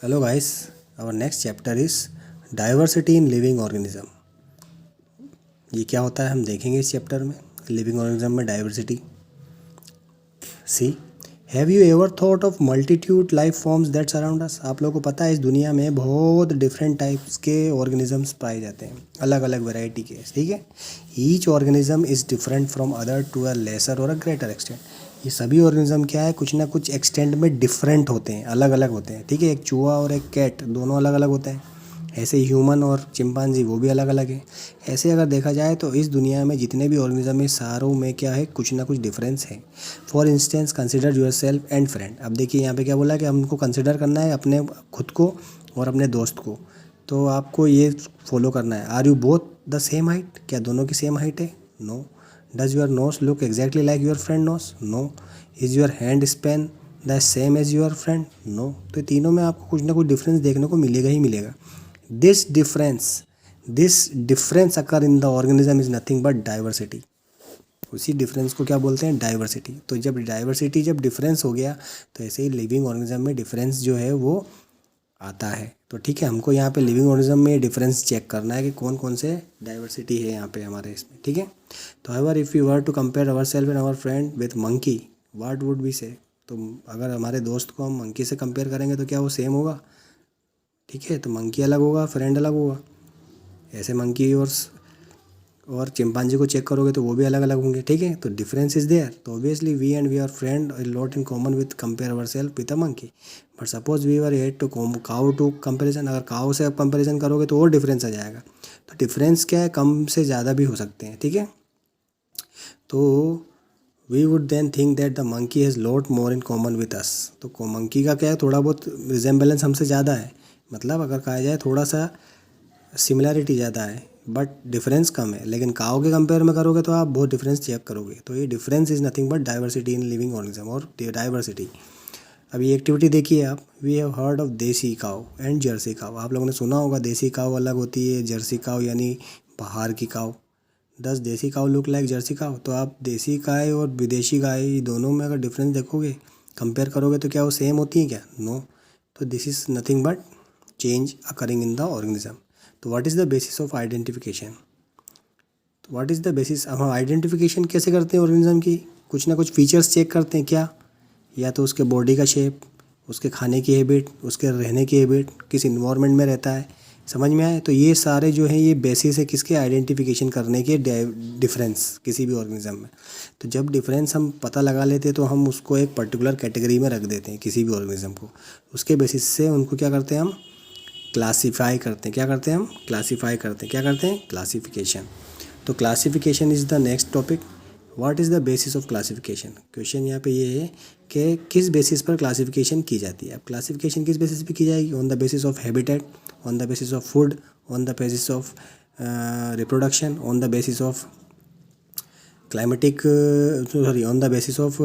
Hello guys, our next chapter is diversity in living organism. ये क्या होता है हम देखेंगे इस चैप्टर में. लिविंग ऑर्गेनिज्म में diversity. See, have you ever thought of multitude life forms that surround us. आप लोगों को पता है इस दुनिया में बहुत डिफरेंट टाइप्स के ऑर्गेनिजम्स पाए जाते हैं, अलग अलग वैरायटी के. ठीक है. Each organism is different from other to a lesser और अ ग्रेटर एक्सटेंट. ये सभी ऑर्गेनिज्म क्या है, कुछ ना कुछ एक्सटेंट में डिफरेंट होते हैं, अलग अलग होते हैं. ठीक है. एक चूहा और एक कैट दोनों अलग अलग होते हैं. ऐसे ह्यूमन और चिंपांजी वो भी अलग अलग है. ऐसे अगर देखा जाए तो इस दुनिया में जितने भी ऑर्गेनिज्म है सारों में क्या है, कुछ ना कुछ डिफरेंस है. For instance consider yourself and friend. अब देखिए यहाँ पे क्या बोला कि हमको कंसिडर करना है अपने खुद को और अपने दोस्त को. तो आपको ये फॉलो करना है. Are you both the same height. क्या दोनों की सेम हाइट है? No. Does your nose look exactly like your friend nose? No. Is your hand span the same as your friend? No. तो तीनों में आपको कुछ ना कुछ डिफरेंस देखने को मिलेगा ही मिलेगा. This difference occur in the organism is nothing but diversity. उसी डिफरेंस को क्या बोलते हैं, डाइवर्सिटी. तो जब डाइवर्सिटी जब डिफरेंस हो गया तो ऐसे ही लिविंग ऑर्गेनिज्म में डिफरेंस जो है वो आता है. तो ठीक है, हमको यहाँ पे लिविंग ऑर्गेनिज्म में डिफरेंस चेक करना है कि कौन कौन से डाइवर्सिटी है यहाँ पे हमारे इसमें. ठीक है. तो अगर if you were to compare ourself and our friend with monkey, what would be say. तो अगर हमारे दोस्त को हम मंकी से कंपेयर करेंगे तो क्या वो सेम होगा? ठीक है. तो मंकी अलग होगा, फ्रेंड अलग होगा. ऐसे मंकी और चिंपांजी को चेक करोगे तो वो भी अलग अलग होंगे. ठीक है. तो डिफरेंस इज़ देयर. तो obviously we and we are friend lot in common with compare ourself with a monkey. But suppose we were at to cow to comparison. अगर काउ से आप कंपेरिजन करोगे तो और डिफरेंस आ जाएगा. तो difference क्या है, कम से ज़्यादा भी हो सकते हैं. ठीक है. तो we would then think that the monkey has lot more in common with us. तो मंकी का क्या है, थोड़ा बहुत रिजेम्बलेंस हमसे ज़्यादा है. मतलब अगर कहा जाए थोड़ा सा सिमिलैरिटी ज़्यादा है बट डिफरेंस कम है. लेकिन काओ के कंपेयर में करोगे तो आप बहुत डिफरेंस चेक करोगे. तो ये difference is nothing but diversity in living organism और डाइवर्सिटी. अब ये एक्टिविटी देखिए आप. वी हैव हर्ड ऑफ देसी काओ एंड जर्सी काओ. आप लोगों ने सुना होगा देसी काओ अलग होती है, जर्सी काओ यानी बाहर की काओ. दस देसी काओ लुक लाइक जर्सी काओ. तो आप देसी गाय और विदेशी गाय दोनों में अगर डिफरेंस देखोगे, कंपेयर करोगे तो क्या वो सेम होती है क्या? नो. तो this is nothing but change occurring in the organism. तो what is the basis of identification. तो व्हाट इज़ द बेसिस, हम आइडेंटिफिकेशन कैसे करते हैं ऑर्गेनिज्म की? कुछ ना कुछ फीचर्स चेक करते हैं क्या, या तो उसके बॉडी का शेप, उसके खाने की हैबिट, उसके रहने की हैबिट, किस इन्वायरमेंट में रहता है. समझ में आए. तो ये सारे जो हैं ये बेसिस है किसके, आइडेंटिफिकेशन करने के डिफरेंस किसी भी ऑर्गेनिज्म में. तो जब डिफरेंस हम पता लगा लेते हैं तो हम उसको एक पर्टिकुलर कैटेगरी में रख देते हैं किसी भी ऑर्गेनिज्म को. उसके बेसिस से उनको क्या करते हैं हम, क्लासीफाई करते हैं. क्या करते हैं हम, क्लासीफाई करते हैं. क्या करते हैं, क्लासिफिकेशन. तो classification is the next topic. What is the basis of classification. Question यहाँ पे ये है कि किस बेसिस पर क्लासिफिकेशन की जाती है. अब क्लासिफिकेशन किस बेसिस पे की जाएगी? On the basis of habitat, on the basis of food, on the basis of reproduction, on the basis of climatic sorry on the basis of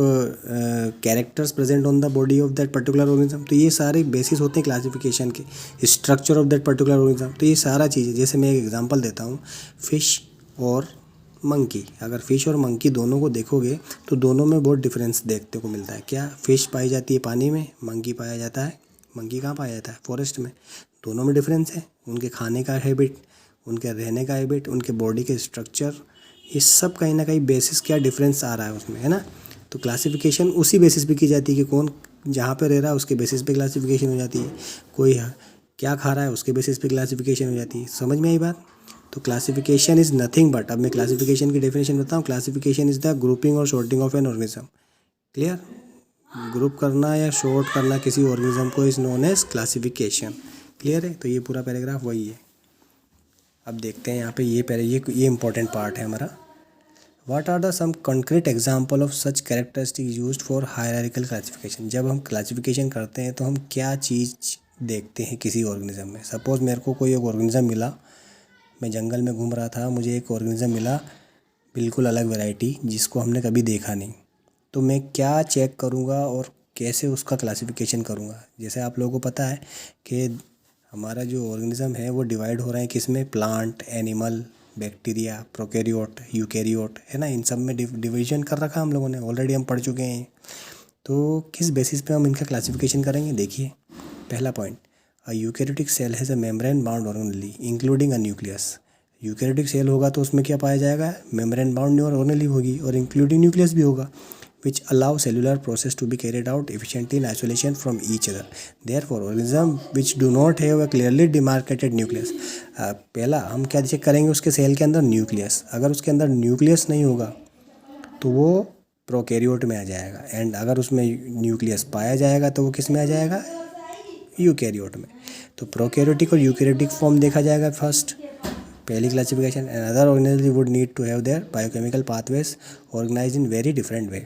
characters present on the body of that particular organism. तो ये सारे basis होते हैं classification के. Structure of that particular organism. तो ये सारा चीज़, जैसे मैं एक एग्जांपल देता हूँ, फिश और मंकी. अगर फ़िश और मंकी दोनों को देखोगे तो दोनों में बहुत डिफरेंस देखने को मिलता है. क्या, फ़िश पाई जाती है पानी में, मंकी पाया जाता है, मंकी कहाँ पाया जाता है, फॉरेस्ट में. दोनों में डिफरेंस है. उनके खाने का हैबिट, उनके रहने का हैबिट, उनके बॉडी के स्ट्रक्चर, ये सब कहीं ना कहीं बेसिस क्या डिफरेंस आ रहा है उसमें, है ना. तो क्लासिफिकेशन उसी बेसिस पे की जाती है कि कौन जहाँ पे रह रहा है उसके बेसिस पे क्लासिफिकेशन हो जाती है. कोई क्या खा रहा है उसके बेसिस पे क्लासिफिकेशन हो जाती है. समझ में आई बात. तो क्लासिफिकेशन इज़ नथिंग बट, अब मैं क्लासिफिकेशन की डेफिनेशन बताऊँ. क्लासिफिकेशन इज़ द ग्रुपिंग और sorting of an organism. Clear. Group करना या शॉर्ट करना किसी ऑर्गेनिज्म को is known as classification. Clear है. तो ये पूरा पैराग्राफ वही है. अब देखते हैं यहाँ पे ये इंपॉर्टेंट पार्ट है हमारा. What are the some concrete example of such characteristic used for hierarchical classification. जब हम क्लासिफिकेशन करते हैं तो हम क्या चीज़ देखते हैं किसी ऑर्गेनिज्म में. सपोज़ मेरे को कोई एक ऑर्गेनिज्म मिला, मैं जंगल में घूम रहा था, मुझे एक ऑर्गेनिज्म मिला बिल्कुल अलग वैरायटी जिसको हमने कभी देखा नहीं. तो मैं क्या चेक करूँगा और कैसे उसका क्लासिफिकेशन करूँगा. जैसे आप लोगों को पता है कि हमारा जो ऑर्गेनिज्म है वो डिवाइड हो रहा है किस में, plant, animal, bacteria, prokaryote, eukaryote, है ना. इन सब में डिवीजन कर रखा हम लोगों ने, ऑलरेडी हम पढ़ चुके हैं. तो किस बेसिस पे हम इनका क्लासिफिकेशन करेंगे, देखिए. पहला point, a eukaryotic cell has a membrane bound organelle including a nucleus. Eukaryotic cell होगा तो उसमें क्या पाया जाएगा, मेम्ब्रेन बाउंड ऑर्गेनेली होगी और इंक्लूडिंग न्यूक्लियस भी होगा, which allow cellular process to be carried out efficiently in isolation from each other. Therefore, organisms which do not have a clearly demarcated nucleus, पहला हम क्या चेक करेंगे उसके सेल के अंदर न्यूक्लियस, अगर उसके अंदर न्यूक्लियस नहीं होगा तो वो प्रोकैरियोट में आ जाएगा, एंड अगर उसमें न्यूक्लियस पाया जाएगा तो वो किस में आ जाएगा, यूकैरियोट में। तो प्रोकैरियोटिक और यूकैरियोटिक फॉर्म देखा जाएगा फर्स्ट, पहली classification. Another organism would need to have their biochemical pathways organized in very different way.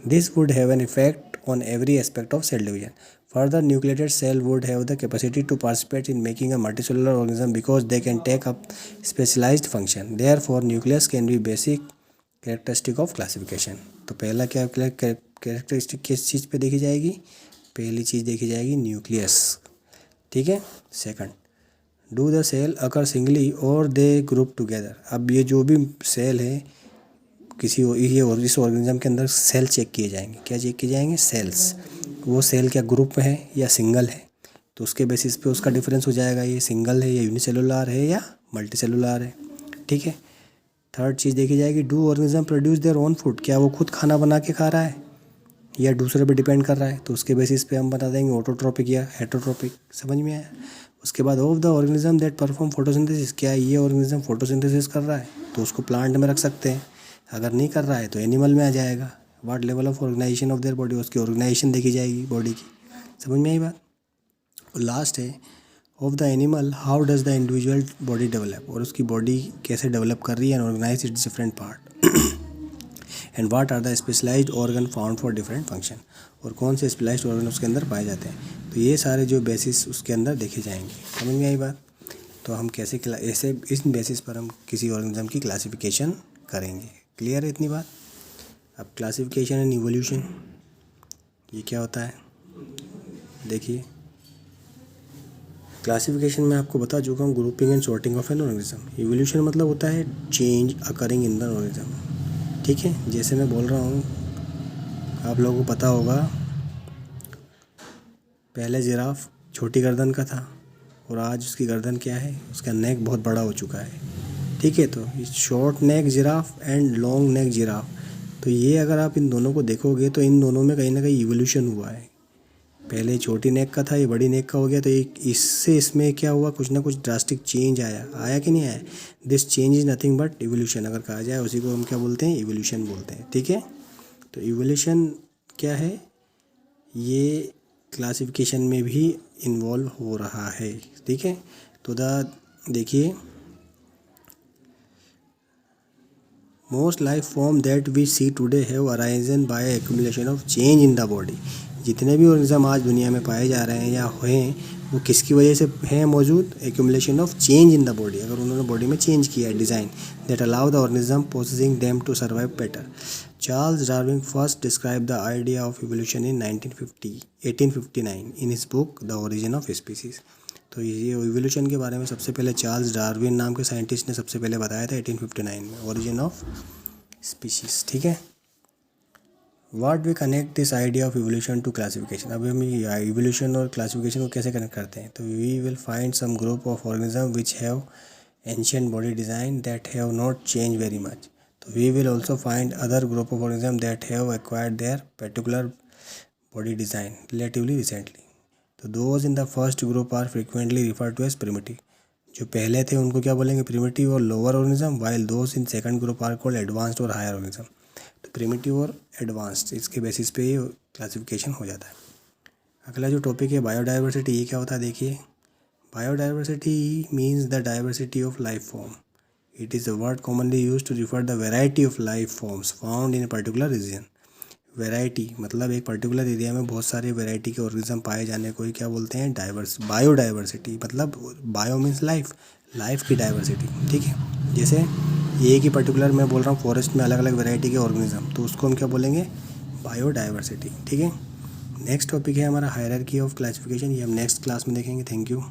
This would have an effect on every aspect of cell division. Further, nucleated cell would have the capacity to participate in making a multicellular organism because they can take up specialized function. Therefore, nucleus can be basic characteristic of classification. तो पहला क्या characteristic किस चीज़ पे देखी जाएगी, पहली चीज़ देखी जाएगी न्यूक्लियस, ठीक है। Second, do the cell occur singly और दे ग्रुप टुगेदर। अब ये जो भी सेल है किसी इस ऑर्गेनिज्म के अंदर सेल चेक किए जाएंगे, क्या चेक किए जाएंगे, सेल्स, वो सेल क्या ग्रुप में है या सिंगल है, तो उसके बेसिस पे उसका डिफरेंस हो जाएगा, ये सिंगल है या यूनिसेलुलर है या मल्टीसेलुलर है, ठीक है। थर्ड चीज़ देखी जाएगी, do organism produce their own food, क्या वो खुद खाना बना के खा रहा है या दूसरे पे डिपेंड कर रहा है, तो उसके बेसिस पे हम बता देंगे ऑटोट्रोपिक या हेटरोट्रोपिक। समझ में आया। उसके बाद of the organism that perform photosynthesis, क्या ये ऑर्गेनिज्म फोटोसिंथेसिस कर रहा है, तो उसको प्लांट में रख सकते हैं, अगर नहीं कर रहा है तो एनिमल में आ जाएगा। What level of organization of their body, उसकी ऑर्गेनाइजेशन देखी जाएगी बॉडी की। समझ में आई बात। और लास्ट है of the animal how does the individual body develop, और उसकी बॉडी कैसे डेवलप कर रही है and organize its different part and what are the specialized organ found for different function, और कौन से स्पेशलाइज्ड ऑर्गन उसके अंदर पाए जाते हैं। तो ये सारे जो बेसिस उसके अंदर देखे जाएंगे। समझ में आई बात। तो हम कैसे ऐसे इस बेसिस पर हम किसी ऑर्गेनिज्म की क्लासिफिकेशन करेंगे। क्लियर है इतनी बात। अब क्लासिफिकेशन एंड इवोल्यूशन, ये क्या होता है देखिए। क्लासिफिकेशन में आपको बता चुका हूँ, grouping and sorting of an organism. Evolution मतलब होता है change occurring in the organism, ठीक है। जैसे मैं बोल रहा हूँ, आप लोगों को पता होगा पहले जिराफ छोटी गर्दन का था और आज उसकी गर्दन क्या है, उसका नेक बहुत बड़ा हो चुका है, ठीक है। तो short neck giraffe and long neck giraffe, तो ये अगर आप इन दोनों को देखोगे तो इन दोनों में कहीं ना कहीं इवोल्यूशन हुआ है। पहले छोटी नेक का था, ये बड़ी नेक का हो गया, तो एक इससे इसमें क्या हुआ, कुछ ना कुछ ड्रास्टिक चेंज आया कि नहीं आया। This change is nothing but evolution, अगर कहा जाए उसी को हम क्या बोलते हैं, इवोल्यूशन बोलते हैं, ठीक है। तो इवोल्यूशन क्या है, ये क्लासिफिकेशन में भी इन्वॉल्व हो रहा है, ठीक है। तो देखिए, most life form that we see today have arisen by accumulation of change in the body. जितने भी ऑर्गेनिज्म आज दुनिया में पाए जा रहे हैं या हैं, वो किसकी वजह से हैं मौजूद, accumulation of change in the body. अगर उन्होंने बॉडी में चेंज किया है design, that allow the organism possessing them to survive better. Charles Darwin first describe the idea of evolution in 1859 in his book the origin of species. तो ये evolution के बारे में सबसे पहले चार्ल्स डार्विन नाम के साइंटिस्ट ने सबसे पहले बताया था 1859 में, ओरिजिन ऑफ स्पीशीज, ठीक है। What we connect this idea of evolution to classification. अभी हम इवोल्यूशन और क्लासिफिकेशन को कैसे कनेक्ट करते हैं, तो we will find some group of organism which have ancient body design that have not change very much. तो we will also find other group of organism that have acquired their particular body design relatively recently. तो those in the first group are frequently referred to as primitive. जो पहले थे उनको क्या बोलेंगे, primitive और lower organism, while those in second group are called advanced और higher organism. तो प्रिमिटिव और एडवांस्ड, इसके बेसिस पे ये क्लासिफिकेशन हो जाता है। अगला जो टॉपिक है बायोडाइवर्सिटी, ये क्या होता है देखिए। Biodiversity means the diversity of life form. It is a word commonly use to refer the variety of life forms found in a particular region. Variety मतलब एक पर्टिकुलर एरिया में बहुत सारे वैरायटी के ऑर्गेनिज्म पाए जाने को ही क्या बोलते हैं, बायोडाइवर्सिटी। मतलब बायो मीन्स लाइफ की डाइवर्सिटी, ठीक है। जैसे एक ही पर्टिकुलर मैं बोल रहा हूँ फॉरेस्ट में अलग अलग वैरायटी के ऑर्गेनिज्म, तो उसको हम क्या बोलेंगे, बायोडाइवर्सिटी, ठीक है। नेक्स्ट टॉपिक है हमारा हायरार्की ऑफ क्लासिफिकेशन, ये हम नेक्स्ट क्लास में देखेंगे। Thank you.